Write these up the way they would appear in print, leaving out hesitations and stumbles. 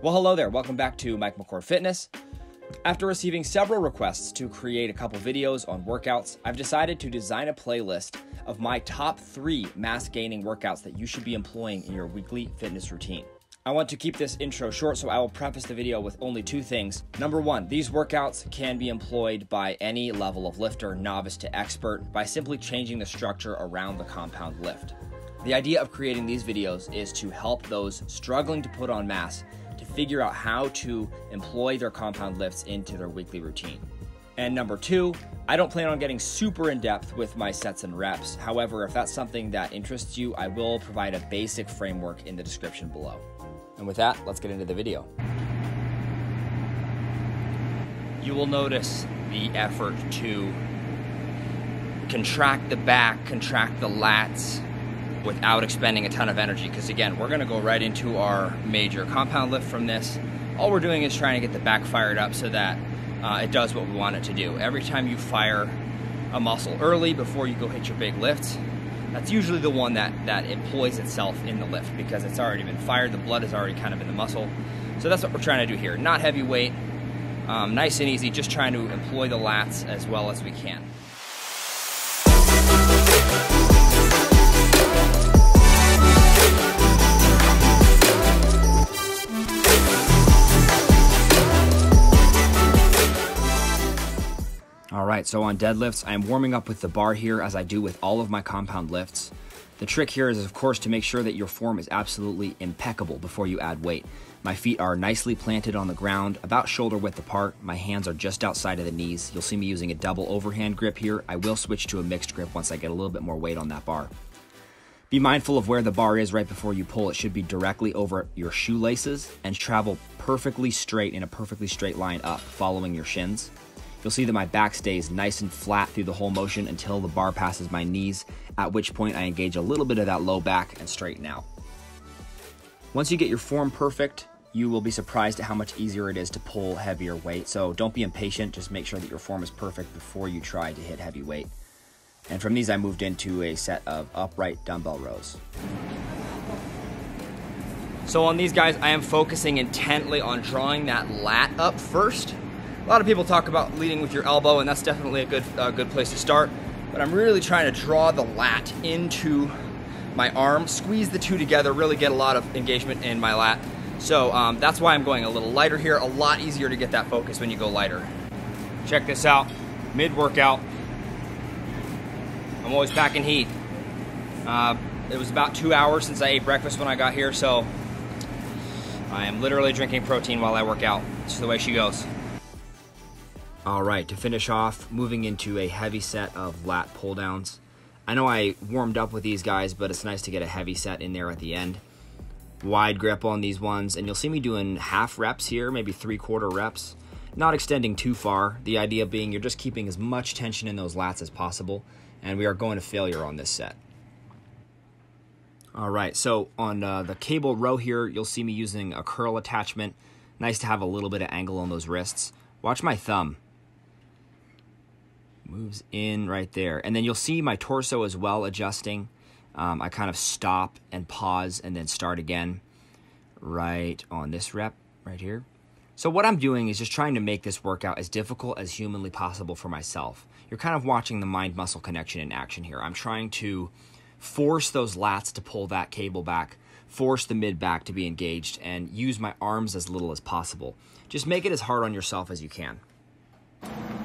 Well, hello there. Welcome back to McCord Fitness. After receiving several requests to create a couple videos on workouts, I've decided to design a playlist of my top 3 mass gaining workouts that you should be employing in your weekly fitness routine. I want to keep this intro short, so I will preface the video with only 2 things. Number 1, these workouts can be employed by any level of lifter, novice to expert, by simply changing the structure around the compound lift. The idea of creating these videos is to help those struggling to put on mass to figure out how to employ their compound lifts into their weekly routine. And number 2, I don't plan on getting super in-depth with my sets and reps. However, if that's something that interests you, I will provide a basic framework in the description below. And with that, let's get into the video. You will notice the effort to contract the back, contract the lats without expending a ton of energy, because again, we're gonna go right into our major compound lift from this. All we're doing is trying to get the back fired up so that it does what we want it to do. Every time you fire a muscle early before you go hit your big lifts, that's usually the one that employs itself in the lift because it's already been fired, the blood is already kind of in the muscle. So that's what we're trying to do here. Not heavy weight, nice and easy, just trying to employ the lats as well as we can. Alright, so on deadlifts, I am warming up with the bar here as I do with all of my compound lifts. The trick here is, of course, to make sure that your form is absolutely impeccable before you add weight. My feet are nicely planted on the ground, about shoulder width apart. My hands are just outside of the knees. You'll see me using a double overhand grip here. I will switch to a mixed grip once I get a little bit more weight on that bar. Be mindful of where the bar is right before you pull. It should be directly over your shoelaces and travel perfectly straight in a perfectly straight line up, following your shins. You'll see that my back stays nice and flat through the whole motion until the bar passes my knees, at which point I engage a little bit of that low back and straighten out. Once you get your form perfect, you will be surprised at how much easier it is to pull heavier weight. So don't be impatient, just make sure that your form is perfect before you try to hit heavy weight. And from these I moved into a set of upright dumbbell rows. So on these guys, I am focusing intently on drawing that lat up first. A lot of people talk about leading with your elbow, and that's definitely a good place to start. But I'm really trying to draw the lat into my arm, squeeze the two together, really get a lot of engagement in my lat. So that's why I'm going a little lighter here. A lot easier to get that focus when you go lighter. Check this out, mid-workout. I'm always packing heat. It was about 2 hours since I ate breakfast when I got here, so I am literally drinking protein while I work out. It's just the way she goes. All right, to finish off, moving into a heavy set of lat pull downs. I know I warmed up with these guys, but it's nice to get a heavy set in there at the end. Wide grip on these ones, and you'll see me doing half reps here, maybe 3/4 reps. Not extending too far. The idea being you're just keeping as much tension in those lats as possible, and we are going to failure on this set. All right, so on the cable row here, you'll see me using a curl attachment. Nice to have a little bit of angle on those wrists. Watch my thumb. Moves in right there. And then you'll see my torso as well adjusting. I kind of stop and pause and then start again right on this rep right here. So what I'm doing is just trying to make this workout as difficult as humanly possible for myself. You're kind of watching the mind-muscle connection in action here. I'm trying to force those lats to pull that cable back, force the mid-back to be engaged, and use my arms as little as possible. Just make it as hard on yourself as you can.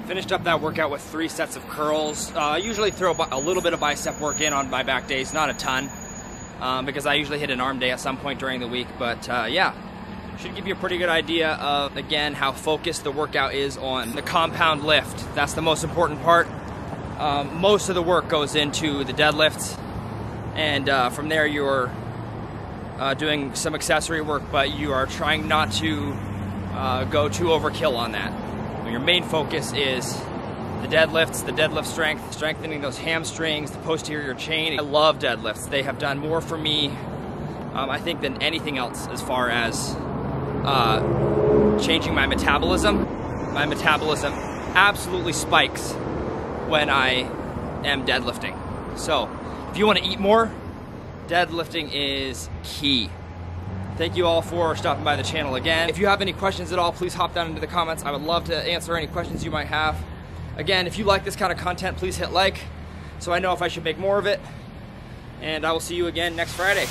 Finished up that workout with 3 sets of curls. I usually throw a little bit of bicep work in on my back days, not a ton, because I usually hit an arm day at some point during the week. But yeah, should give you a pretty good idea of, again, how focused the workout is on the compound lift. That's the most important part. Most of the work goes into the deadlifts, and from there you're doing some accessory work, but you are trying not to go too overkill on that. Your main focus is the deadlifts, the deadlift strength, strengthening those hamstrings, the posterior chain. I love deadlifts. They have done more for me, I think, than anything else as far as changing my metabolism. My metabolism absolutely spikes when I am deadlifting. So if you want to eat more, deadlifting is key. Thank you all for stopping by the channel again. If you have any questions at all, please hop down into the comments. I would love to answer any questions you might have. Again, if you like this kind of content, please hit like so I know if I should make more of it. And I will see you again next Friday.